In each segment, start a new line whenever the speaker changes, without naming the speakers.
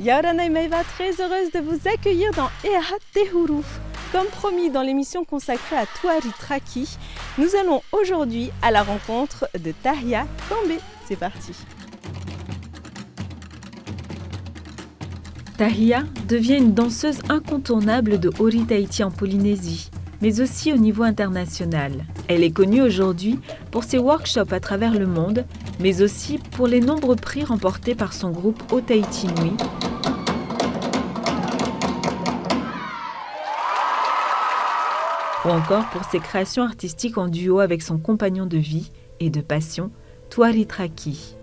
Yaourana Maeva, très heureuse de vous accueillir dans Ehat Tehuruf. Comme promis dans l'émission consacrée à Touari Traki, nous allons aujourd'hui à la rencontre de Tahia Kambé. C'est parti.
Tahia devient une danseuse incontournable de Ori Tahiti en Polynésie, mais aussi au niveau international. Elle est connue aujourd'hui pour ses workshops à travers le monde, mais aussi pour les nombreux prix remportés par son groupe O Tahiti Nui, ou encore pour ses créations artistiques en duo avec son compagnon de vie et de passion, Touari Traki.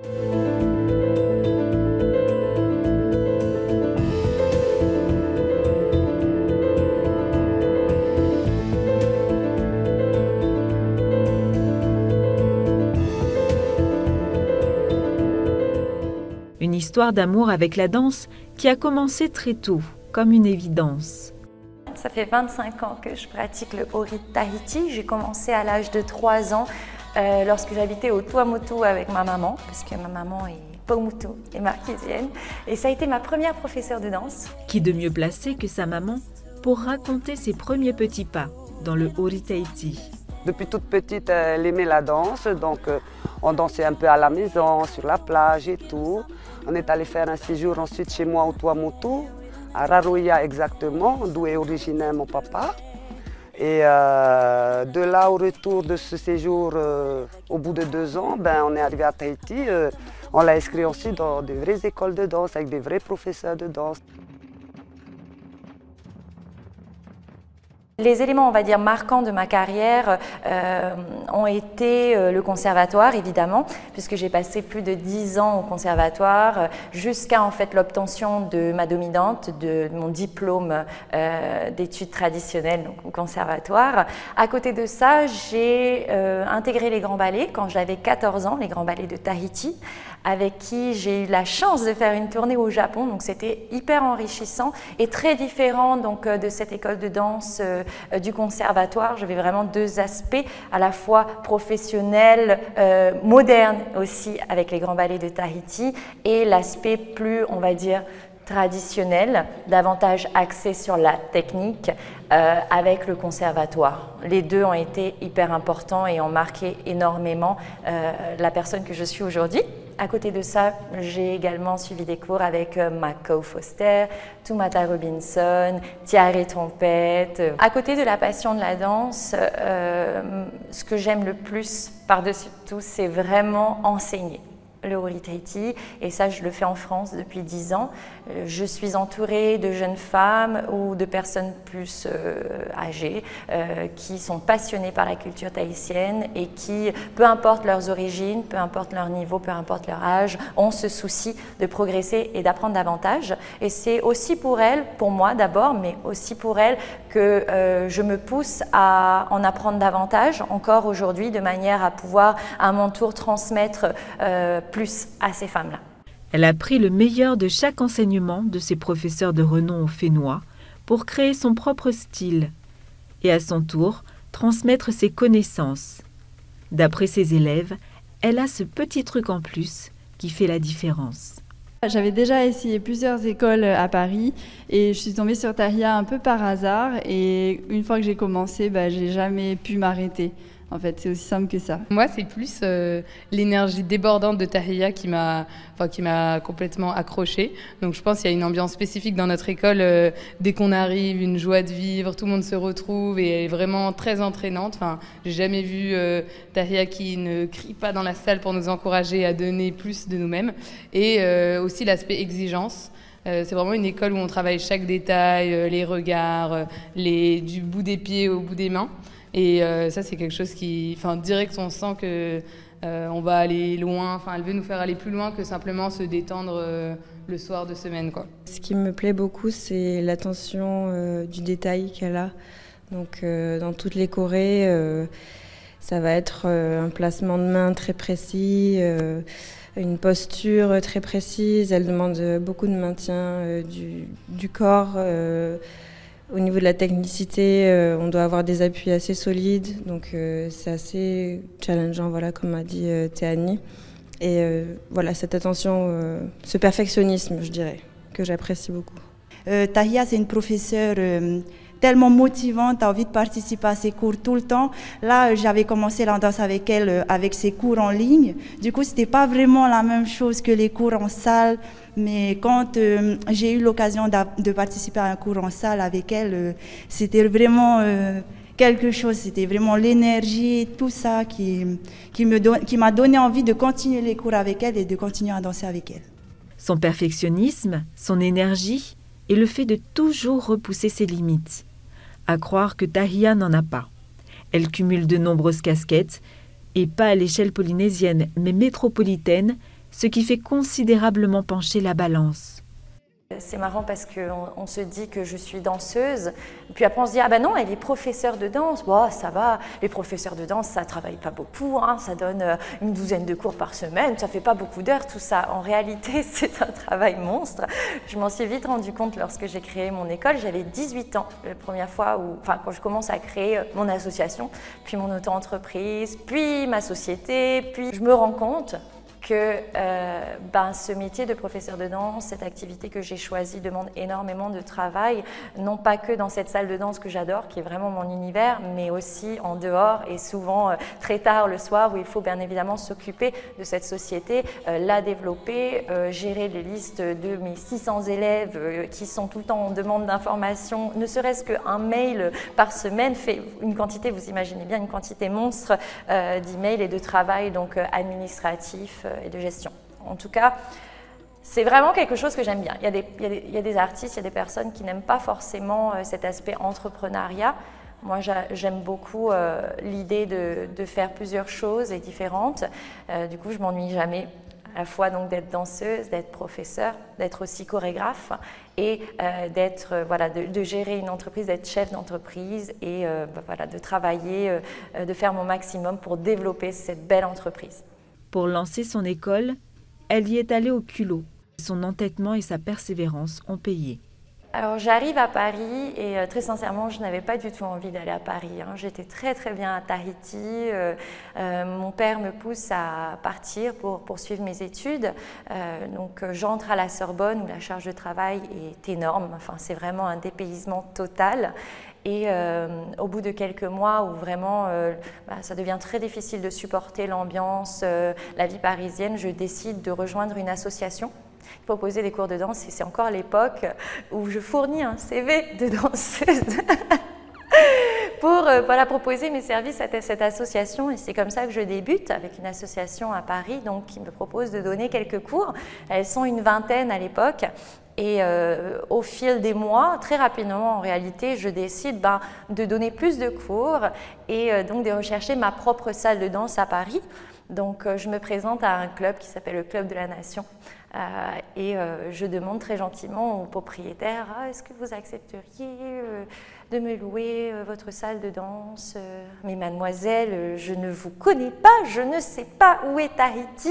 Une histoire d'amour avec la danse qui a commencé très tôt, comme une évidence.
Ça fait 25 ans que je pratique le Ori Tahiti. J'ai commencé à l'âge de 3 ans lorsque j'habitais au Tuamotu avec ma maman, parce que ma maman est Paumotu et marquisienne. Et ça a été ma première professeure de danse.
Qui de mieux placé que sa maman pour raconter ses premiers petits pas dans le Ori Tahiti.
Depuis toute petite, elle aimait la danse, donc on dansait un peu à la maison, sur la plage et tout. On est allé faire un séjour ensuite chez moi au Tuamotu, à Raroia exactement, d'où est originaire mon papa. Et de là au retour de ce séjour, au bout de 2 ans, on est arrivé à Tahiti. On l'a inscrit aussi dans de vraies écoles de danse, avec des vrais professeurs de danse.
Les éléments, on va dire, marquants de ma carrière ont été le conservatoire, évidemment, puisque j'ai passé plus de 10 ans au conservatoire, jusqu'à en fait l'obtention de ma dominante, de mon diplôme d'études traditionnelles, donc au conservatoire. À côté de ça, j'ai intégré les grands ballets quand j'avais 14 ans, les grands ballets de Tahiti, avec qui j'ai eu la chance de faire une tournée au Japon, donc c'était hyper enrichissant et très différent donc, de cette école de danse du conservatoire. J'avais vraiment 2 aspects, à la fois professionnel, moderne aussi avec les grands ballets de Tahiti, et l'aspect plus, on va dire, traditionnel, davantage axé sur la technique avec le conservatoire. Les 2 ont été hyper importants et ont marqué énormément la personne que je suis aujourd'hui. À côté de ça, j'ai également suivi des cours avec Mako Foster, Tumata Robinson, Thierry Trompette. À côté de la passion de la danse, ce que j'aime le plus par-dessus tout, c'est vraiment enseigner le Ori Tahiti, et ça je le fais en France depuis 10 ans. Je suis entourée de jeunes femmes ou de personnes plus âgées qui sont passionnées par la culture tahitienne et qui, peu importe leurs origines, peu importe leur niveau, peu importe leur âge, ont ce souci de progresser et d'apprendre davantage. Et c'est aussi pour elles, pour moi d'abord, mais aussi pour elles que je me pousse à en apprendre davantage encore aujourd'hui, de manière à pouvoir à mon tour transmettre plus à ces femmes-là.
Elle a pris le meilleur de chaque enseignement de ses professeurs de renom au Fénois pour créer son propre style et à son tour transmettre ses connaissances. D'après ses élèves, elle a ce petit truc en plus qui fait la différence.
J'avais déjà essayé plusieurs écoles à Paris et je suis tombée sur Tahia un peu par hasard, et une fois que j'ai commencé, j'ai jamais pu m'arrêter. En fait, c'est aussi simple que ça.
Moi, c'est plus l'énergie débordante de Tahia qui m'a complètement accrochée. Donc, je pense qu'il y a une ambiance spécifique dans notre école. Dès qu'on arrive, une joie de vivre, tout le monde se retrouve et elle est vraiment très entraînante. Enfin, j'ai jamais vu Tahia qui ne crie pas dans la salle pour nous encourager à donner plus de nous-mêmes. Et aussi l'aspect exigence. C'est vraiment une école où on travaille chaque détail, les regards, du bout des pieds au bout des mains. Et ça, c'est quelque chose qui, direct, on sent que on va aller loin. Elle veut nous faire aller plus loin que simplement se détendre le soir de semaine, quoi.
Ce qui me plaît beaucoup, c'est l'attention du détail qu'elle a. Donc, dans toutes les chorés, ça va être un placement de main très précis, une posture très précise. Elle demande beaucoup de maintien du corps. Au niveau de la technicité, on doit avoir des appuis assez solides, donc c'est assez challengeant, voilà, comme a dit Théanie. Et voilà, cette attention, ce perfectionnisme, je dirais. que j'apprécie beaucoup.
Tahia, c'est une professeure tellement motivante, tu as envie de participer à ses cours tout le temps. Là, j'avais commencé la danse avec elle, avec ses cours en ligne. Du coup, c'était pas vraiment la même chose que les cours en salle. Mais quand j'ai eu l'occasion de participer à un cours en salle avec elle, c'était vraiment quelque chose. C'était vraiment l'énergie, tout ça qui m'a donné envie de continuer les cours avec elle et de continuer à danser avec elle.
Son perfectionnisme, son énergie et le fait de toujours repousser ses limites. À croire que Tahia n'en a pas. Elle cumule de nombreuses casquettes, et pas à l'échelle polynésienne, mais métropolitaine, ce qui fait considérablement pencher la balance.
C'est marrant parce qu'on se dit que je suis danseuse, puis après on se dit « Ah ben non, elle est professeure de danse, bon, ça va, les professeurs de danse, ça ne travaille pas beaucoup, hein, ça donne une douzaine de cours par semaine, ça ne fait pas beaucoup d'heures, tout ça. » En réalité, c'est un travail monstre. Je m'en suis vite rendu compte lorsque j'ai créé mon école. J'avais 18 ans la première fois, quand je commence à créer mon association, puis mon auto-entreprise, puis ma société, puis je me rends compte que ce métier de professeur de danse, cette activité que j'ai choisie demande énormément de travail, non pas que dans cette salle de danse que j'adore, qui est vraiment mon univers, mais aussi en dehors et souvent très tard le soir où il faut bien évidemment s'occuper de cette société, la développer, gérer les listes de mes 600 élèves qui sont tout le temps en demande d'informations, ne serait-ce qu'un mail par semaine fait une quantité, vous imaginez bien, une quantité monstre d'emails et de travail donc administratif et de gestion. En tout cas, c'est vraiment quelque chose que j'aime bien. Il y a des artistes, il y a des personnes qui n'aiment pas forcément cet aspect entrepreneuriat. Moi, j'aime beaucoup l'idée de faire plusieurs choses et différentes. Du coup, je ne m'ennuie jamais. À la fois donc d'être danseuse, d'être professeure, d'être aussi chorégraphe et de gérer une entreprise, d'être chef d'entreprise et de travailler, de faire mon maximum pour développer cette belle entreprise.
Pour lancer son école, elle y est allée au culot. Son entêtement et sa persévérance ont payé.
Alors j'arrive à Paris et très sincèrement, je n'avais pas du tout envie d'aller à Paris. J'étais très très bien à Tahiti. Mon père me pousse à partir pour poursuivre mes études. Donc j'entre à la Sorbonne où la charge de travail est énorme. Enfin, c'est vraiment un dépaysement total. Et au bout de quelques mois où vraiment ça devient très difficile de supporter l'ambiance, la vie parisienne, je décide de rejoindre une association qui proposait des cours de danse. Et c'est encore l'époque où je fournis un CV de danseuse pour proposer mes services à cette association. Et c'est comme ça que je débute avec une association à Paris donc, qui me propose de donner quelques cours. Elles sont une vingtaine à l'époque. Et au fil des mois, très rapidement en réalité, je décide de donner plus de cours et donc de rechercher ma propre salle de danse à Paris. Donc je me présente à un club qui s'appelle le Club de la Nation et je demande très gentiment au propriétaire « Est-ce que vous accepteriez de me louer votre salle de danse ? Mais mademoiselle, je ne vous connais pas, je ne sais pas où est Tahiti. »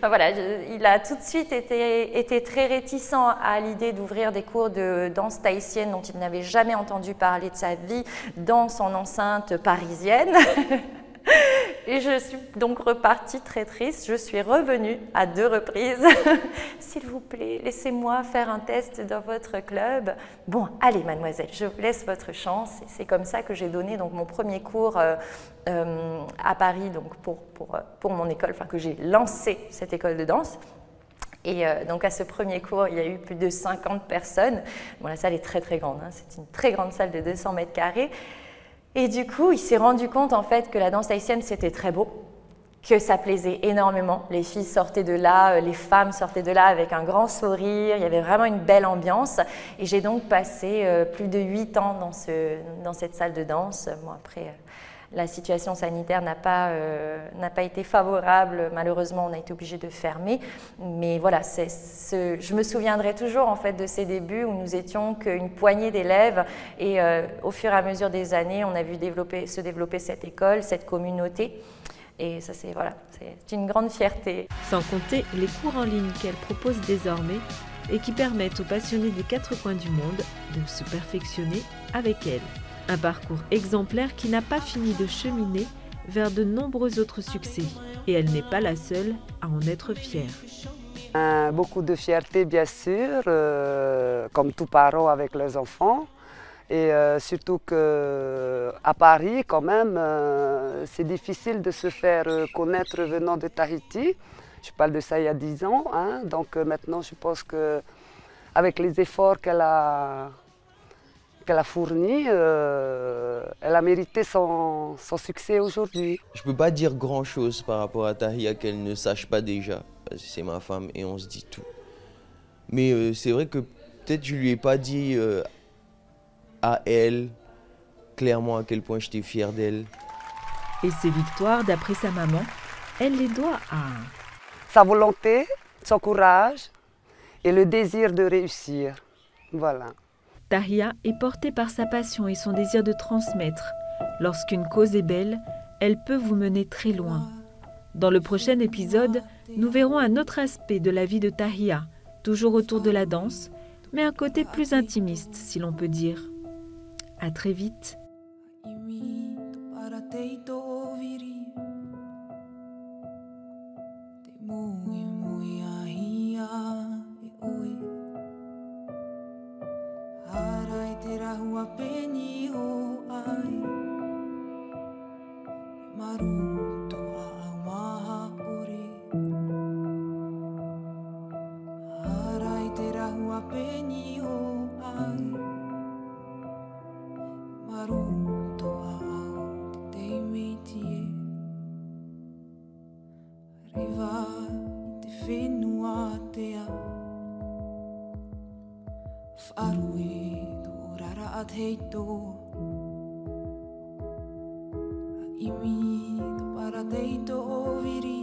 Il a tout de suite été très réticent à l'idée d'ouvrir des cours de danse tahitienne dont il n'avait jamais entendu parler de sa vie dans son enceinte parisienne. Et je suis donc repartie très triste. Je suis revenue à 2 reprises. S'il vous plaît, laissez-moi faire un test dans votre club. Bon, allez mademoiselle, je vous laisse votre chance. Et c'est comme ça que j'ai donné donc, mon premier cours à Paris donc, pour mon école, que j'ai lancé cette école de danse. Et donc à ce premier cours, il y a eu plus de 50 personnes. Bon, la salle est très très grande, hein. C'est une très grande salle de 200 mètres carrés. Et du coup, il s'est rendu compte en fait que la danse tahitienne c'était très beau, que ça plaisait énormément. Les filles sortaient de là, les femmes sortaient de là avec un grand sourire, il y avait vraiment une belle ambiance. Et j'ai donc passé plus de 8 ans dans cette salle de danse. Bon, après, la situation sanitaire n'a pas été favorable, malheureusement on a été obligé de fermer. Mais voilà, je me souviendrai toujours en fait de ces débuts où nous étions qu'une poignée d'élèves et au fur et à mesure des années, on a vu se développer cette école, cette communauté. Et ça, c'est une grande fierté.
Sans compter les cours en ligne qu'elle propose désormais et qui permettent aux passionnés des 4 coins du monde de se perfectionner avec elle. Un parcours exemplaire qui n'a pas fini de cheminer vers de nombreux autres succès. Et elle n'est pas la seule à en être fière.
Beaucoup de fierté, bien sûr, comme tous parents avec leurs enfants. Et surtout qu'à Paris, quand même, c'est difficile de se faire connaître venant de Tahiti. Je parle de ça il y a 10 ans. Hein, donc maintenant, je pense qu'avec les efforts qu'elle a fournis, elle a mérité son succès aujourd'hui.
Je ne peux pas dire grand-chose par rapport à Tahia qu'elle ne sache pas déjà. C'est ma femme et on se dit tout. Mais c'est vrai que peut-être je ne lui ai pas dit à elle clairement à quel point j'étais fier d'elle.
Et ses victoires, d'après sa maman, elle les doit à
sa volonté, son courage et le désir de réussir. Voilà.
Tahia est portée par sa passion et son désir de transmettre. Lorsqu'une cause est belle, elle peut vous mener très loin. Dans le prochain épisode, nous verrons un autre aspect de la vie de Tahia, toujours autour de la danse, mais un côté plus intimiste, si l'on peut dire. À très vite.
Imi to para teito o viri